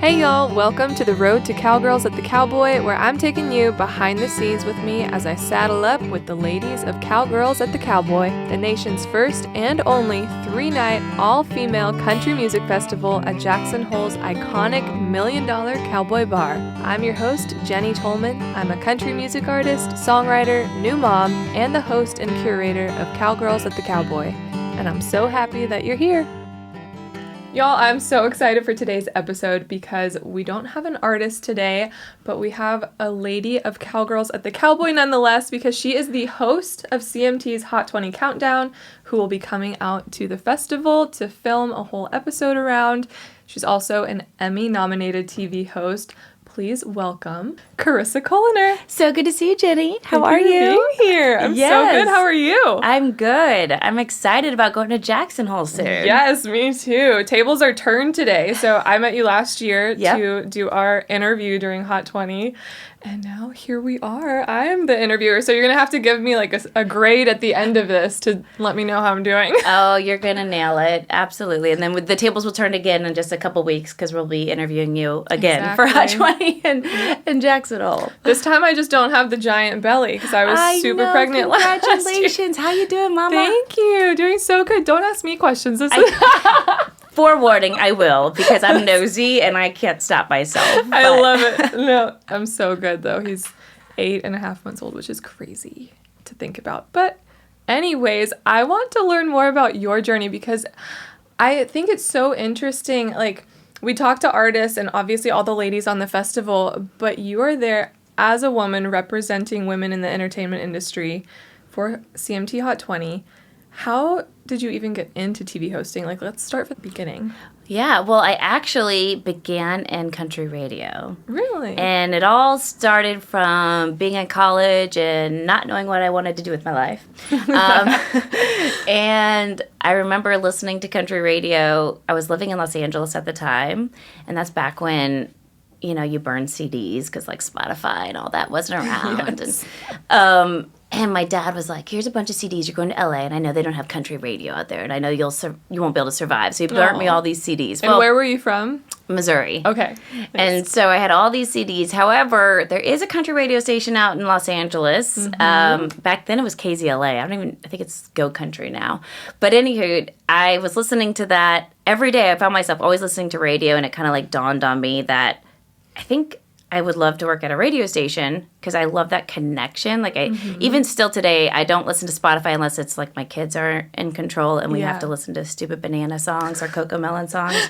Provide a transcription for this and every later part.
Hey y'all, welcome to the road to Cowgirls at the Cowboy, where I'm taking you behind the scenes with me as I saddle up with the ladies of Cowgirls at the Cowboy, the nation's first and only 3-night all-female country music festival at Jackson Hole's iconic Million Dollar Cowboy Bar. I'm your host, Jenny Tolman. I'm a country music artist, songwriter, new mom, and the host and curator of Cowgirls at the Cowboy. And I'm so happy that you're here. Y'all, I'm so excited for today's episode because we don't have an artist today, but we have a lady of Cowgirls at the Cowboy nonetheless, because she is the host of CMT's Hot 20 Countdown, who will be coming out to the festival to film a whole episode around. She's also an Emmy-nominated TV host. Please welcome Carissa Culiner. So good to see you, Jenny. How are you? Being here. I'm so good. How are you? I'm good. I'm excited about going to Jackson Hole soon. Yes, me too. Tables are turned today. So I met you last year to do our interview during Hot 20. And now here we are. I'm the interviewer. So you're going to have to give me like a grade at the end of this to let me know how I'm doing. Oh, you're going to nail it. Absolutely. And then the tables will turn again in just a couple weeks because we'll be interviewing you again for Hot 20 in Jackson Hole. This time I just don't have the giant belly because I was super pregnant last year. Congratulations. How you doing, Mama? Thank you. Doing so good. Don't ask me questions. Forewarning, I will, because I'm nosy and I can't stop myself. I love it. No, I'm so good, though. He's 8.5 months old, which is crazy to think about. But anyways, I want to learn more about your journey because I think it's so interesting. Like, we talk to artists and obviously all the ladies on the festival, but you are there as a woman representing women in the entertainment industry for CMT Hot 20. How did you even get into TV hosting? Like, let's start from the beginning. Yeah, well, I actually began in country radio. Really? And it all started from being in college and not knowing what I wanted to do with my life. And I remember listening to country radio. I was living in Los Angeles at the time, and that's back when, you know, you burn CDs because, like, Spotify and all that wasn't around. Yes. And my dad was like, here's a bunch of CDs. You're going to LA, and I know they don't have country radio out there, and I know you won't be able to survive. So he burnt me all these CDs. And where were you from? Missouri. Okay. Nice. And so I had all these CDs. However, there is a country radio station out in Los Angeles. Mm-hmm. Back then it was KZLA. I think it's Go Country now. But anywho, I was listening to that every day. I found myself always listening to radio, and it kind of like dawned on me that I think I would love to work at a radio station because I love that connection. Like even still today, I don't listen to Spotify unless it's like my kids are in control and we have to listen to stupid banana songs or Coco Melon songs.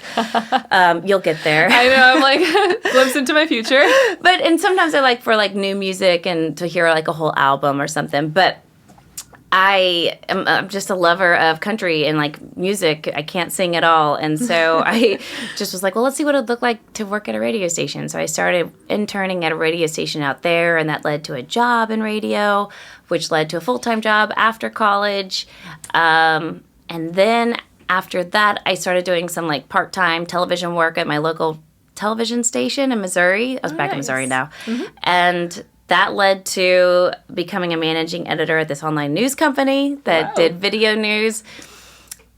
You'll get there. I know. I'm like, glimpse into my future. And sometimes I like for like new music and to hear like a whole album or something. But I'm just a lover of country and like music. I can't sing at all. And so I just was like, well, let's see what it would look like to work at a radio station. So I started interning at a radio station out there, and that led to a job in radio, which led to a full-time job after college. And then after that, I started doing some like part-time television work at my local television station in Missouri. I was back in Missouri now. Mm-hmm. And that led to becoming a managing editor at this online news company that did video news.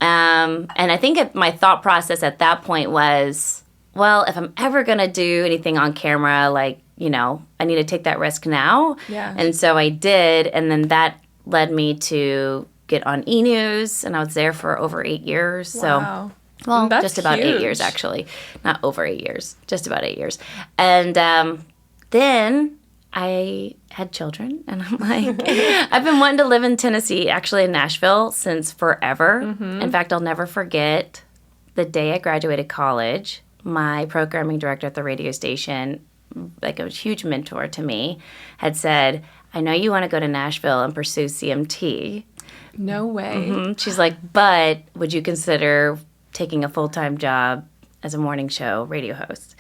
And I think my thought process at that point was, well, if I'm ever going to do anything on camera, like, you know, I need to take that risk now. Yeah. And so I did. And then that led me to get on E! News. And I was there for over 8 years. Wow. So, well, that's just about huge. 8 years, actually. Not over 8 years. Just about 8 years. And then I had children, and I'm like, I've been wanting to live in Tennessee, actually in Nashville, since forever. Mm-hmm. In fact, I'll never forget the day I graduated college. My programming director at the radio station, like a huge mentor to me, had said, I know you want to go to Nashville and pursue CMT. No way. Mm-hmm. She's like, but would you consider taking a full-time job as a morning show radio host?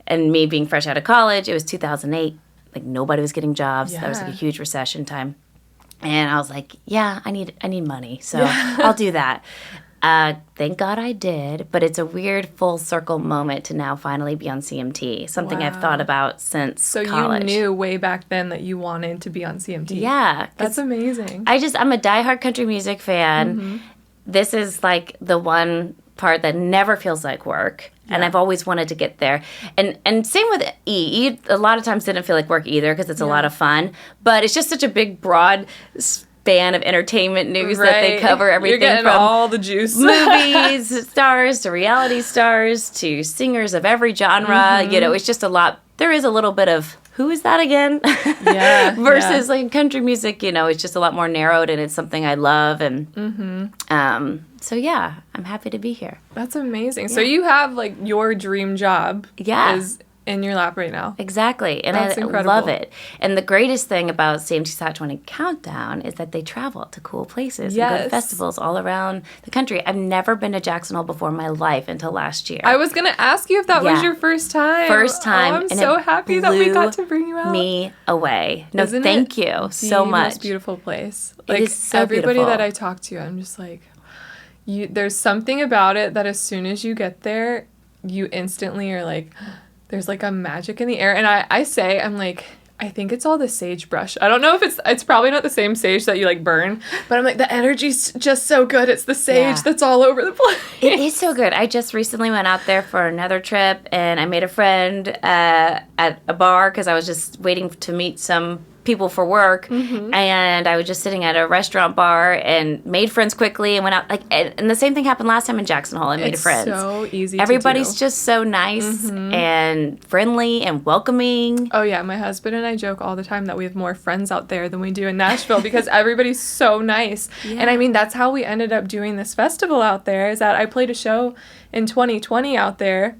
And me being fresh out of college, it was 2008. Like nobody was getting jobs. Yeah. That was like a huge recession time. And I was like, yeah, I need money. So I'll do that. Thank God I did. But it's a weird full circle moment to now finally be on CMT. Something I've thought about since college. So you knew way back then that you wanted to be on CMT. Yeah. That's amazing. I'm a diehard country music fan. Mm-hmm. This is like the one part that never feels like work. And I've always wanted to get there. And same with E. E a lot of times didn't feel like work either because it's a lot of fun. But it's just such a big, broad span of entertainment news that they cover everything You're getting from all the juice. movies stars to reality stars to singers of every genre. You know, it's just a lot. There is a little bit of who is that again? Versus like country music, you know, it's just a lot more narrowed and it's something I love. And so, yeah, I'm happy to be here. That's amazing. Yeah. So you have like your dream job is in your lap right now. Exactly. And That's incredible. Love it. And the greatest thing about CMT's Hot 20 Countdown is that they travel to cool places and go to festivals all around the country. I've never been to Jackson Hole before in my life until last year. I was going to ask you if that was your first time. First time. Oh, I'm so happy that we got to bring you out. Me away. No, thank you so much. It's the most beautiful place. Like, it is so everybody beautiful. that I talk to, I'm just like, there's something about it that as soon as you get there, you instantly are like, there's like a magic in the air. And I'm like, I think it's all the sagebrush. I don't know if it's probably not the same sage that you like burn, but I'm like, the energy's just so good. It's the sage that's all over the place. It is so good. I just recently went out there for another trip and I made a friend at a bar because I was just waiting to meet some people for work, and I was just sitting at a restaurant bar and made friends quickly and went out. Like, and the same thing happened last time in Jackson Hole. I made friends. So easy. Everybody's to do. just so nice and friendly and welcoming. Oh yeah, my husband and I joke all the time that we have more friends out there than we do in Nashville because everybody's so nice. Yeah. And I mean, that's how we ended up doing this festival out there. Is that I played a show in 2020 out there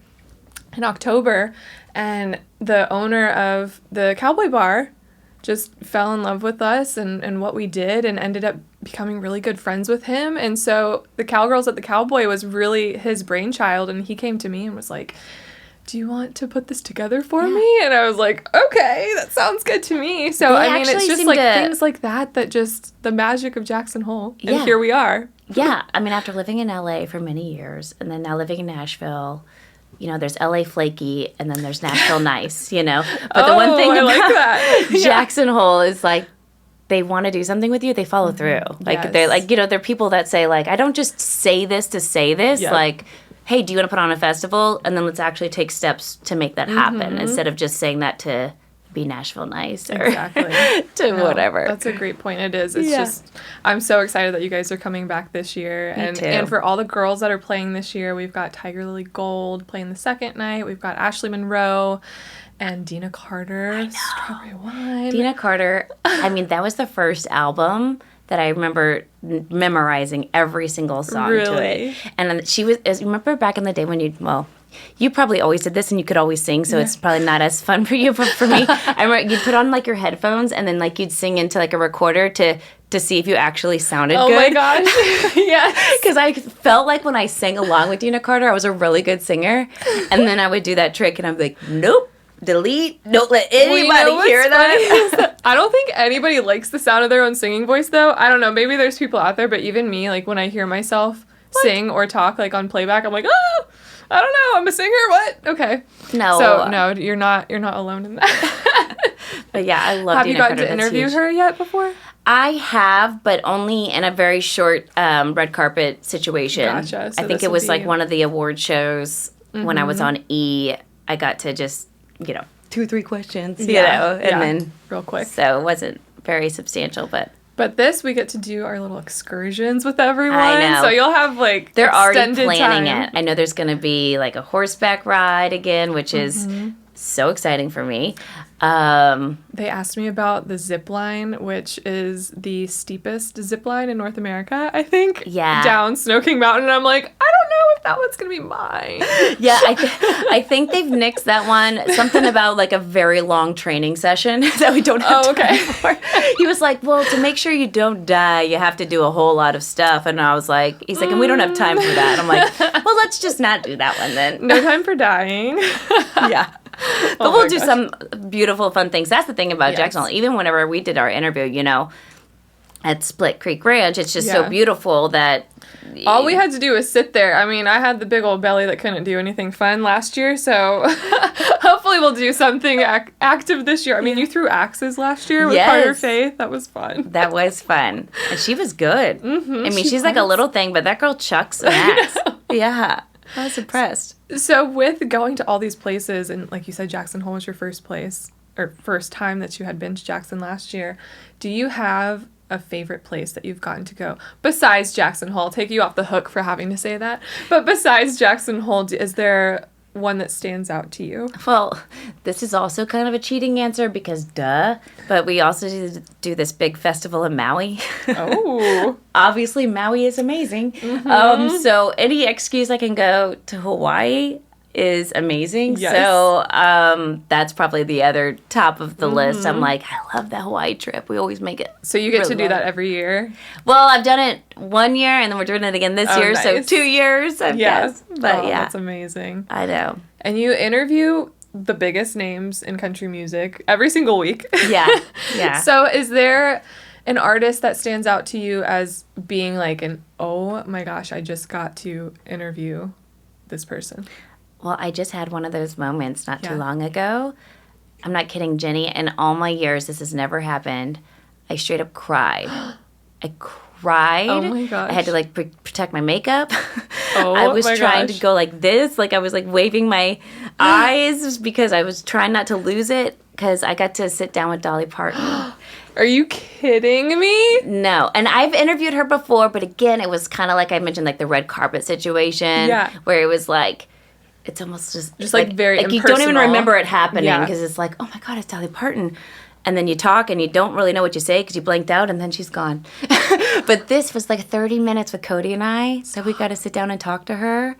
in October, and the owner of the Cowboy Bar just fell in love with us and what we did and ended up becoming really good friends with him. And so the Cowgirls at the Cowboy was really his brainchild, and he came to me and was like, do you want to put this together for me? And I was like, okay, that sounds good to me. So, I mean, it's just like things like that just the magic of Jackson Hole. And here we are. Yeah. I mean, after living in LA for many years and then now living in Nashville, you know, there's LA flaky and then there's Nashville nice, you know. But the one thing about Jackson Hole is like they want to do something with you, they follow through. Like they're like, you know, there are people that say like, I don't just say this to say this. Like, hey, do you want to put on a festival? And then let's actually take steps to make that happen instead of just saying that to be Nashville nice or whatever. That's a great point. It is. It's just, I'm so excited that you guys are coming back this year. And for all the girls that are playing this year, we've got Tigirlily Gold playing the second night. We've got Ashley Monroe and Deana Carter, Strawberry Wine. Deana Carter, I mean, that was the first album that I remember memorizing every single song to it. And then she was, remember back in the day when you probably always did this and you could always sing, so it's probably not as fun for you, but for me, I remember you'd put on like your headphones and then like you'd sing into like a recorder to see if you actually sounded good. Oh my gosh. Yes. Because I felt like when I sang along with Deana Carter, I was a really good singer. And then I would do that trick and I'd be like, nope, delete, don't let anybody hear that. I don't think anybody likes the sound of their own singing voice though. I don't know, maybe there's people out there, but even me, like when I hear myself sing or talk like on playback, I'm like, oh, I don't know, I'm a singer, what? Okay. No. So, no, you're not alone in that. But yeah, I love Deana Carter. Have you gotten to interview her yet before? I have, but only in a very short red carpet situation. Gotcha. So I think it was like one of the award shows when I was on E. I got to just, 2-3 questions, you know, and then real quick. So it wasn't very substantial, but this, we get to do our little excursions with everyone. I know. So you'll have, like, they're already time. planning it. I know there's going to be, like, a horseback ride again, which is so exciting for me. They asked me about the zip line, which is the steepest zip line in North America, I think. Yeah. Down Snow King Mountain. And I'm like, I don't know if that one's going to be mine. Yeah, I think they've nixed that one. Something about, like, a very long training session that we don't have time for. He was like, well, to make sure you don't die, you have to do a whole lot of stuff. And I was like, he's like, and we don't have time for that. I'm like, well, let's just not do that one then. No time for dying. Yeah. But we'll do some beautiful, fun things. That's the thing about Jackson Hole. Even whenever we did our interview, at Split Creek Ranch, it's just so beautiful that... All we had to do was sit there. I mean, I had the big old belly that couldn't do anything fun last year, so hopefully we'll do something active this year. I mean, you threw axes last year with Carter Faith. That was fun. That was fun. And she was good. I mean, she's like a little thing, but that girl chucks an axe. Yeah. I was impressed. So with going to all these places, and like you said, Jackson Hole was your first place, or first time that you had been to Jackson last year, do you have a favorite place that you've gotten to go? Besides Jackson Hole, I'll take you off the hook for having to say that. But besides Jackson Hole, is there one that stands out to you? Well, this is also kind of a cheating answer because duh, but we also do this big festival in Maui. Oh. Obviously, Maui is amazing. So any excuse I can go to Hawaii is amazing. Yes. So that's probably the other top of the list. I'm like, I love the Hawaii trip. We always make it. So you get really to do that every year? Well, I've done it 1 year, and then we're doing it again this year. Nice. So 2 years, I guess. But yeah. That's amazing. I know. And you interview the biggest names in country music every single week. Yeah. Yeah. So is there an artist that stands out to you as being like oh my gosh, I just got to interview this person? Well, I just had one of those moments not too long ago. I'm not kidding, Jenny. In all my years, this has never happened. I straight up cried. I cried. Oh my gosh. I had to like protect my makeup. Oh I was my trying gosh. to go like this. Like I was like waving my eyes because I was trying not to lose it because I got to sit down with Dolly Parton. Are you kidding me? No. And I've interviewed her before, but again, it was kind of like I mentioned, like the red carpet situation. Yeah. Where it was like, it's almost just like very like you don't even impersonal. remember it happening Yeah. because it's like, oh my God, it's Dolly Parton. And then you talk and you don't really know what you say because you blanked out and then she's gone. But this was like 30 minutes with Cody and I. So we got to sit down and talk to her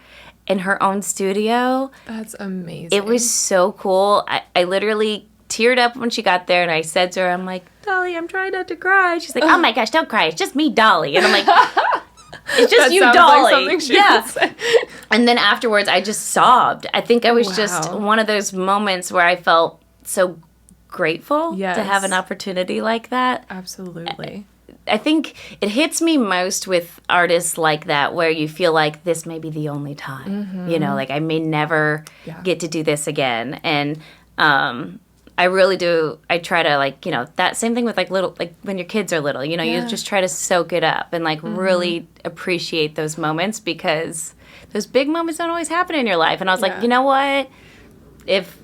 in her own studio. That's amazing. It was so cool. I literally teared up when she got there and I said to her, I'm like, Dolly, I'm trying not to cry. She's like, oh my gosh, don't cry. It's just me, Dolly. And I'm like, it's just that you, sounds Dolly. like something she would say. And then afterwards, I just sobbed. I think I was just Wow. one of those moments where I felt so grateful Yes. to have an opportunity like that. Absolutely. I think it hits me most with artists like that where you feel like this may be the only time. You know, like I may never get to do this again. And I really do. I try to like, you know, that same thing with like little, like when your kids are little, you know, you just try to soak it up and like really appreciate those moments because those big moments don't always happen in your life. And I was like, you know what? If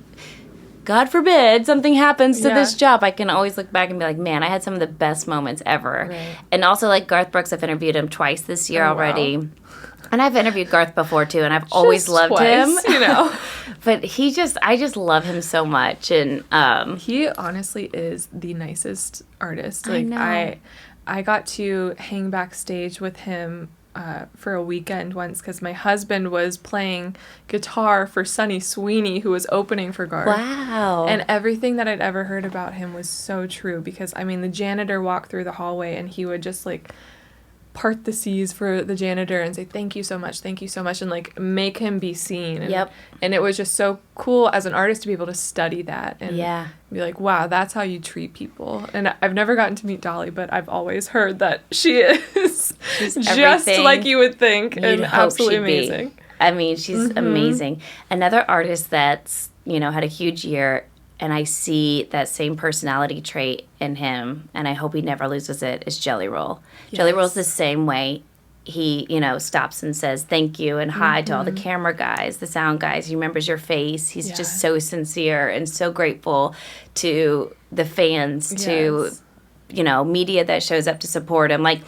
God forbid something happens to this job, I can always look back and be like, man, I had some of the best moments ever. Right. And also like Garth Brooks, I've interviewed him twice this year already. Wow. And I've interviewed Garth before too, and I've always loved him. You know. But I just love him so much, and he honestly is the nicest artist. I Like know. I got to hang backstage with him for a weekend once because my husband was playing guitar for Sonny Sweeney, who was opening for Garth. Wow. And everything that I'd ever heard about him was so true because I mean the janitor walked through the hallway and he would just like part the seas for the janitor and say thank you so much and like make him be seen. And, and it was just so cool as an artist to be able to study that and be like, wow, that's how you treat people. And I've never gotten to meet Dolly, but I've always heard that she is just like you would think and absolutely amazing. Be. I mean, she's amazing. Another artist that's, you know, had a huge year and I see that same personality trait in him, and I hope he never loses it, is Jelly Roll. Yes. Jelly Roll's the same way. He, you know, stops and says thank you and hi to all the camera guys, the sound guys. He remembers your face. He's just so sincere and so grateful to the fans, to, you know, media that shows up to support him. Like,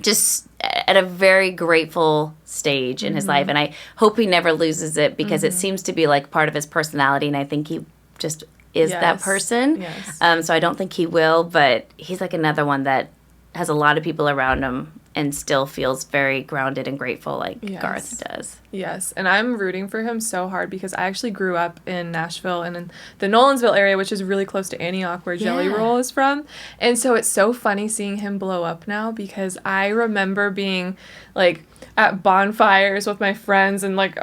just at a very grateful stage in his life. And I hope he never loses it because it seems to be, like, part of his personality, and I think he just is that person. So I don't think he will, but he's like another one that has a lot of people around him and still feels very grounded and grateful like Garth does. Yes, and I'm rooting for him so hard because I actually grew up in Nashville and in the Nolensville area, which is really close to Antioch, where Jelly Roll is from. And so it's so funny seeing him blow up now because I remember being like at bonfires with my friends and like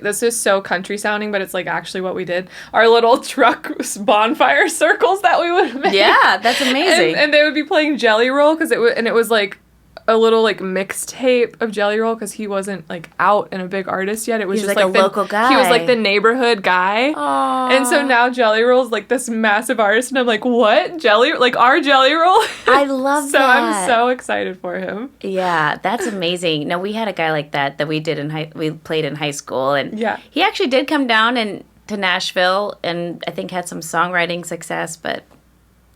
this is so country sounding, but it's like actually what we did. Our little truck bonfire circles that we would make. Yeah, that's amazing. And they would be playing Jelly Roll because it was like a little like mixtape of Jelly Roll because he wasn't like out and a big artist yet. It was just like a local guy. He was like the neighborhood guy. Aww. And so now Jelly Roll's like this massive artist, and I'm like, what? Our Jelly Roll? I love so that. I'm so excited for him. Yeah, that's amazing. No, we had a guy like that we did we played in high school, and yeah, he actually did come down to Nashville, and I think had some songwriting success, but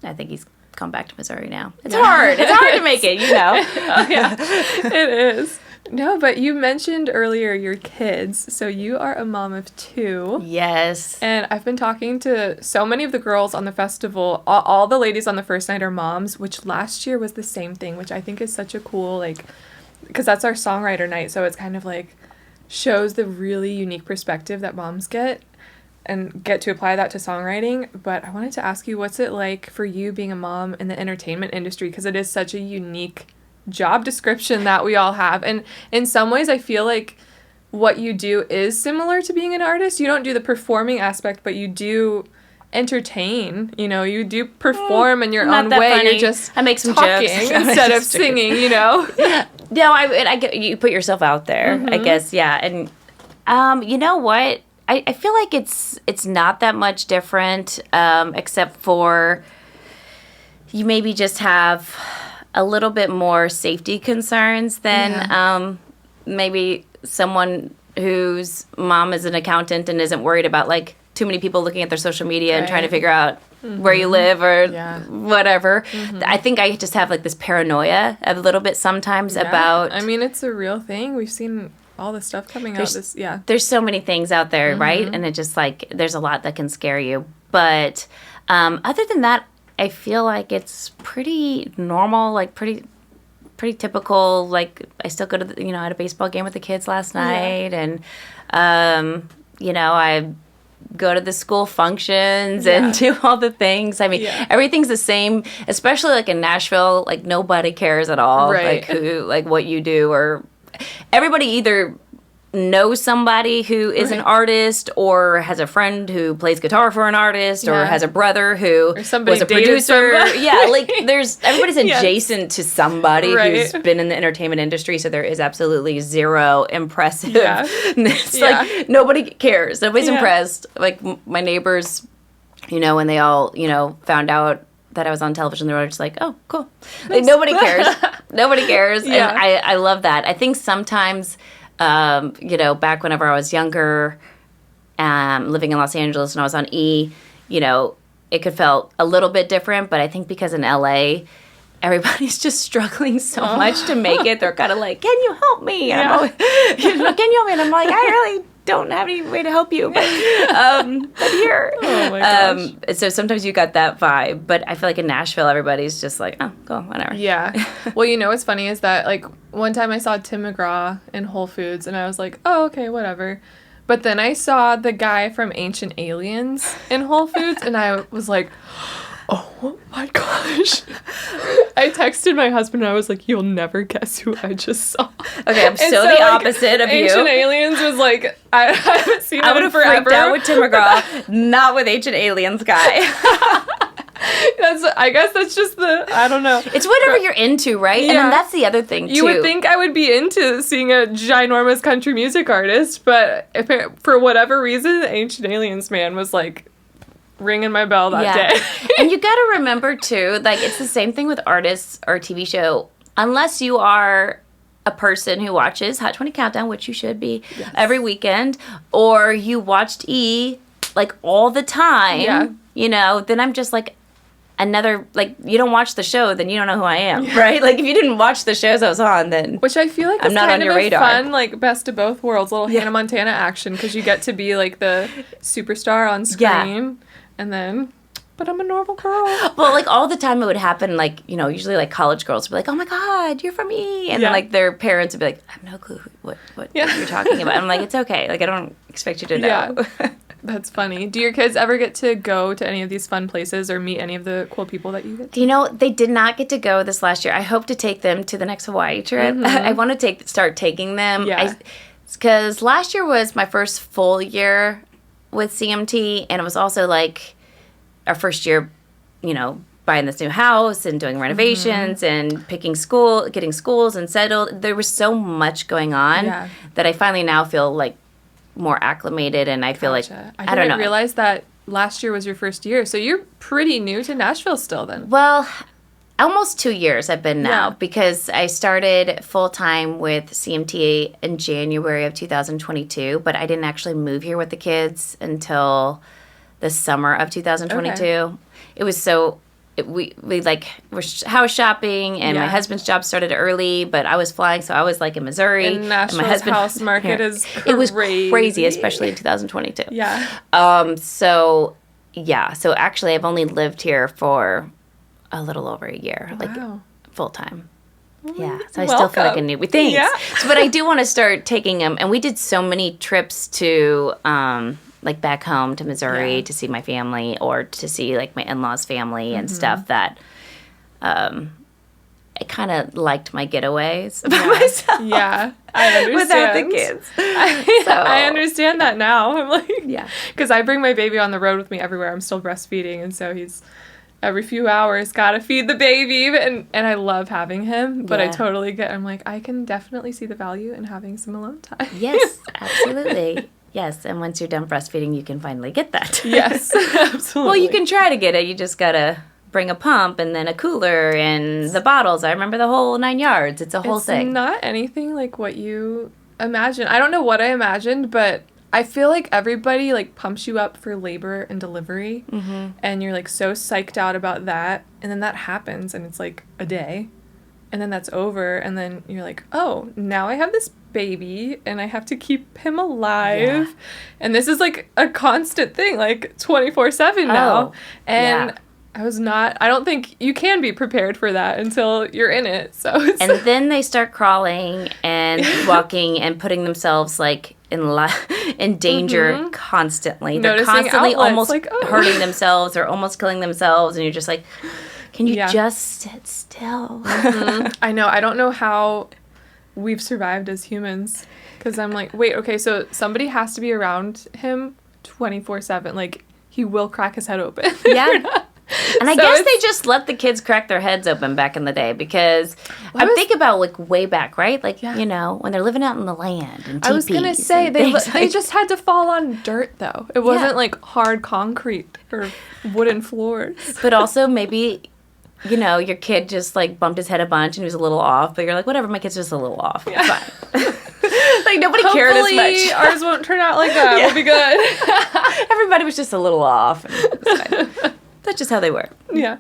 I think he's come back to Missouri now. It's hard. It's hard to make it, you know. Oh, yeah, it is. No, but you mentioned earlier your kids, so you are a mom of 2. Yes. And I've been talking to so many of the girls on the festival. All the ladies on the first night are moms, which last year was the same thing, which I think is such a cool, like, because that's our songwriter night, so it's kind of like shows the really unique perspective that moms get and get to apply that to songwriting. But I wanted to ask you, what's it like for you being a mom in the entertainment industry? Because it is such a unique job description that we all have. And in some ways, I feel like what you do is similar to being an artist. You don't do the performing aspect, but you do entertain. You know, you do perform in your own way. Funny. You're just I make some talking jokes instead of singing, you know? No, I get you put yourself out there, Mm-hmm. I guess, yeah. And you know what? I feel like it's not that much different, except for you maybe just have a little bit more safety concerns than maybe someone whose mom is an accountant and isn't worried about like too many people looking at their social media and trying to figure out where you live or whatever. I think I just have like this paranoia a little bit sometimes about. I mean, it's a real thing. We've seen all the stuff coming out. There's so many things out there, right? And it just like there's a lot that can scare you. But other than that, I feel like it's pretty normal, like pretty typical. Like I still go to I had a baseball game with the kids last night, and I go to the school functions and do all the things. I mean, everything's the same, especially like in Nashville. Like nobody cares at all, right. like what you do, or everybody either knows somebody who is an artist, or has a friend who plays guitar for an artist, or has a brother who was a producer. Yeah, like everybody's adjacent to somebody who's been in the entertainment industry, so there is absolutely zero impressiveness. Like nobody cares. Nobody's impressed. Like my neighbors, when they all, found out that I was on television, they were just like, oh, cool. Like nobody cares. Nobody cares. Yeah. And I love that. I think sometimes back whenever I was younger, living in Los Angeles and I was on E, it could felt a little bit different, but I think because in LA, everybody's just struggling so much to make it. They're kind of like, can you help me? And I'm like, can you help me? And I'm like, I really don't have any way to help you, but here. Oh my gosh. So sometimes you got that vibe, but I feel like in Nashville, everybody's just like, oh, cool, whatever. Yeah. Well, what's funny is that, like, one time I saw Tim McGraw in Whole Foods, and I was like, oh, okay, whatever. But then I saw the guy from Ancient Aliens in Whole Foods, and I was like, oh my gosh. I texted my husband and I was like, you'll never guess who I just saw. Okay, I'm so the opposite of you. Ancient Aliens was like, I haven't seen I him would have forever. freaked out with Tim McGraw, not with Ancient Aliens guy. I guess that's just I don't know. It's whatever you're into, right? Yeah. And then that's the other thing, too. You would think I would be into seeing a ginormous country music artist, but for whatever reason, the Ancient Aliens man was like, ringing my bell that day. And you got to remember, too, like, it's the same thing with artists or TV show. Unless you are a person who watches Hot 20 Countdown, which you should be every weekend, or you watched E, like, all the time, then I'm just, like, another, like, you don't watch the show, then you don't know who I am, right? Like, if you didn't watch the shows I was on, then which I feel like I'm not on your radar. Fun, like, best of both worlds, little Hannah Montana action, because you get to be, like, the superstar on screen. And then, but I'm a normal girl. Well, like, all the time it would happen, like, usually, like, college girls would be like, oh, my God, you're from E! And then, like, their parents would be like, I have no clue what you're talking about. I'm like, it's okay. Like, I don't expect you to know. Yeah. That's funny. Do your kids ever get to go to any of these fun places or meet any of the cool people that you get to? They did not get to go this last year. I hope to take them to the next Hawaii trip. I want to start taking them. Yeah. Because last year was my first full year with CMT, and it was also, like, our first year, buying this new house and doing renovations and getting schools and settled. There was so much going on that I finally now feel like more acclimated, and I feel like I don't know. I realized that last year was your first year, so you're pretty new to Nashville still then. Well, almost 2 years I've been now because I started full-time with CMTA in January of 2022, but I didn't actually move here with the kids until the summer of 2022. Okay. It was so... We like were house shopping, and my husband's job started early, but I was flying, so I was like in Missouri. And Nashville's house market is crazy. It was crazy, especially in 2022. Yeah. So actually I've only lived here for a little over a year, like full time. Yeah, so I still feel like a newbie. Thanks. Yeah. But I do want to start taking them, and we did so many trips to like back home to Missouri to see my family, or to see like my in-laws' family and stuff, that I kind of liked my getaways by myself. Yeah, I understand. Without the kids. I understand that now. I'm like, because I bring my baby on the road with me everywhere. I'm still breastfeeding, and so he's every few hours gotta feed the baby, and I love having him, but I totally I'm like, I can definitely see the value in having some alone time. Yes, absolutely. Yes, and once you're done breastfeeding, you can finally get that. Yes, absolutely. Well, you can try to get it. You just got to bring a pump and then a cooler and the bottles. I remember the whole 9 yards. It's a whole thing. It's not anything like what you imagine. I don't know what I imagined, but I feel like everybody like pumps you up for labor and delivery, and you're like so psyched out about that, and then that happens, and it's like a day, and then that's over, and then you're like, oh, now I have this baby and I have to keep him alive, and this is like a constant thing, like 24/7 now. And I don't think you can be prepared for that until you're in it. So and then they start crawling and walking and putting themselves like in danger constantly. They're Noticing constantly outlets, almost like, hurting themselves or almost killing themselves, and you're just like, can you just sit still? I know. I don't know how we've survived as humans, because I'm like, wait, okay, so somebody has to be around him 24/7. Like, he will crack his head open. And I guess they just let the kids crack their heads open back in the day, because I think about like way back, right? Like, you know, when they're living out in the land and teepees. I was going to say, they just had to fall on dirt, though. It wasn't like hard concrete or wooden floors. But also maybe, you know, your kid just like bumped his head a bunch and he was a little off, but you're like, whatever, my kid's just a little off. It's fine. Like, nobody cared as much. Ours won't turn out like that. We'll be good. Everybody was just a little off. And it's fine. That's just how they were. Yeah.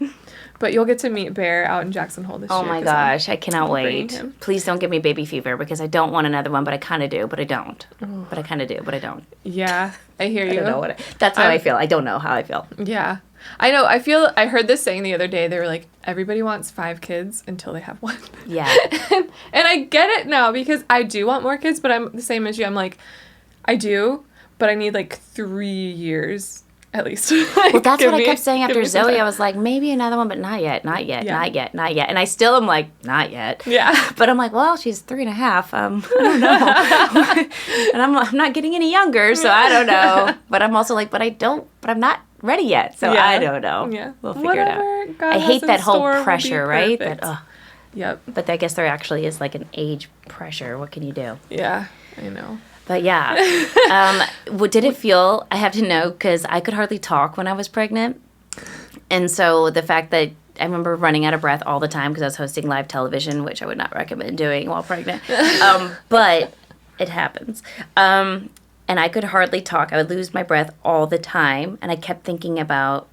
But you'll get to meet Bear out in Jackson Hole this year. Oh my gosh, I cannot wait. Please don't give me baby fever, because I don't want another one, but I kind of do, but I don't. But I kind of do, but I don't. Yeah, I hear you. I don't know that's how I feel. I don't know how I feel. Yeah. I know. I heard this saying the other day. They were like, everybody wants 5 kids until they have 1. Yeah. and I get it now, because I do want more kids, but I'm the same as you. I'm like, I do, but I need like 3 years at least. Like, well, that's what I kept saying after Zoe. I was like, maybe another one, but not yet, not yet, not yet, not yet. And I still am like, not yet. Yeah. But I'm like, well, she's 3.5. I don't know. And I'm not getting any younger, so I don't know. But I'm also like, but I'm not ready yet, so I don't know. Yeah. We'll figure it out. I hate that whole pressure, right? That, yep. But I guess there actually is like an age pressure. What can you do? Yeah, I know. But yeah, what did it feel? I have to know, because I could hardly talk when I was pregnant. And so the fact that I remember running out of breath all the time because I was hosting live television, which I would not recommend doing while pregnant. But it happens. And I could hardly talk. I would lose my breath all the time. And I kept thinking about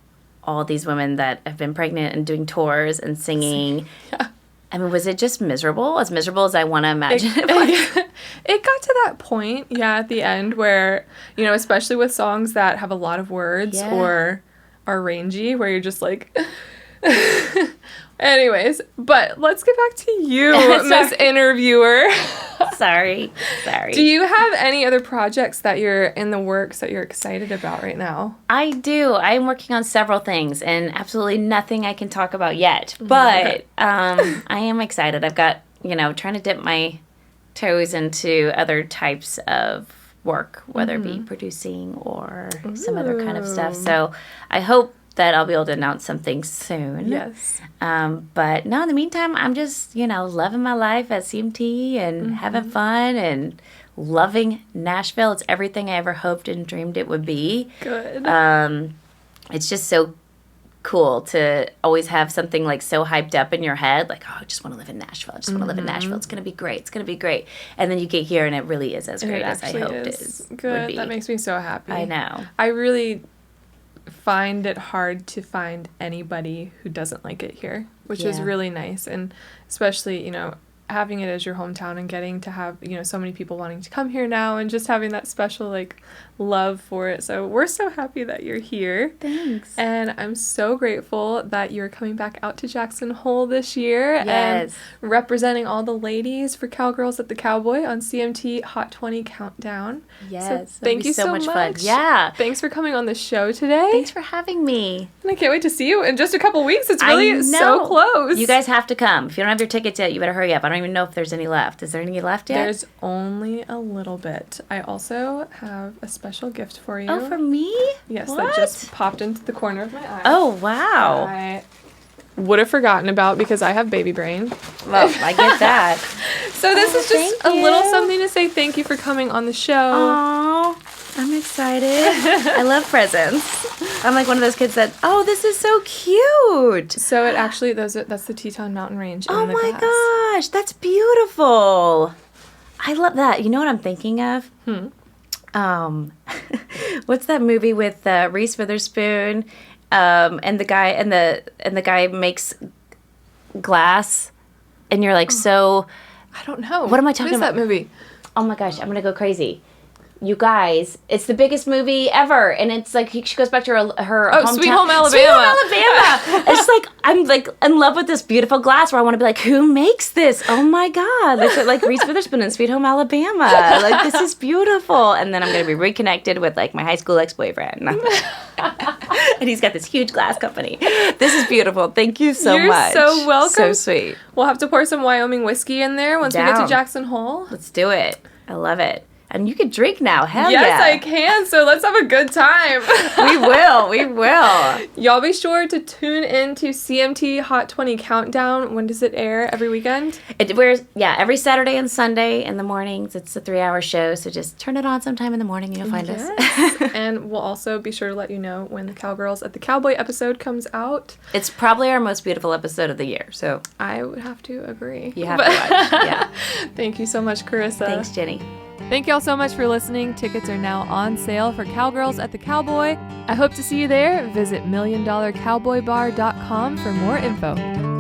all these women that have been pregnant and doing tours and singing. Yeah. I mean, was it just miserable? As miserable as I want to imagine it was? It got to that point, at the end where, especially with songs that have a lot of words or are rangy, where you're just like... Anyways, but let's get back to you, Miss Interviewer. Sorry. Do you have any other projects that you're in the works that you're excited about right now? I do. I'm working on several things, and absolutely nothing I can talk about yet. But I am excited. I've got, trying to dip my toes into other types of work, whether it be producing or some other kind of stuff. So I hope that I'll be able to announce something soon. Yes. But no, in the meantime, I'm just, loving my life at CMT and having fun and loving Nashville. It's everything I ever hoped and dreamed it would be. Good. It's just so cool to always have something like so hyped up in your head, like, oh, I just want to live in Nashville. I just want to live in Nashville. It's going to be great. It's going to be great. And then you get here and it really is as great as I hoped it Good. would be. That makes me so happy. I know. I really find it hard to find anybody who doesn't like it here, which is really nice. And especially, having it as your hometown and getting to have, so many people wanting to come here now and just having that special, love for it. So we're so happy that you're here. Thanks. And I'm so grateful that you're coming back out to Jackson Hole this year Yes. and representing all the ladies for Cowgirls at the Cowboy on CMT Hot 20 Countdown. Yes. So thank you so much. Fun. Yeah. Thanks for coming on the show today. Thanks for having me. And I can't wait to see you in just a couple weeks. It's really so close. You guys have to come. If you don't have your tickets yet, you better hurry up. I don't even know if there's any left. Is there any left yet? There's only a little bit. I also have a special gift for you. Oh, for me? Yes, What? that just popped into the corner of my eye. Oh, wow. I would have forgotten about because I have baby brain. Well, I get that. So this is just thank a little you. something to say thank you for coming on the show. Oh, I'm excited. I love presents. I'm like one of those kids that, oh, this is so cute. So it actually, that's the Teton Mountain Range Oh in the my glass. gosh, that's beautiful. I love that. You know what I'm thinking of? What's that movie with Reese Witherspoon? And the guy makes glass, and you're like, so. I don't know. What am I talking about? What is that movie? Oh my gosh, I'm gonna go crazy. You guys, it's the biggest movie ever, and it's like she goes back to her hometown. Sweet Home Alabama. Sweet Home Alabama. It's like I'm like in love with this beautiful glass where I want to be like, who makes this? Oh my god, like Reese Witherspoon in Sweet Home Alabama. Like this is beautiful, and then I'm gonna be reconnected with like my high school ex-boyfriend, and he's got this huge glass company. This is beautiful. Thank you so much. You're so welcome. So sweet. We'll have to pour some Wyoming whiskey in there once we get to Down. Jackson Hole. Let's do it. I love it. And you can drink now. Hell Yes, yeah. I can. So let's have a good time. We will. Y'all be sure to tune in to CMT Hot 20 Countdown. When does it air? Every weekend? Every Saturday and Sunday in the mornings. It's a 3-hour show, so just turn it on sometime in the morning and you'll find us. And we'll also be sure to let you know when the Cowgirls at the Cowboy episode comes out. It's probably our most beautiful episode of the year, so I would have to agree. you have to watch. Yeah. Thank you so much, Carissa. Thanks, Jenny. Thank y'all so much for listening. Tickets are now on sale for Cowgirls at the Cowboy. I hope to see you there. Visit milliondollarcowboybar.com for more info.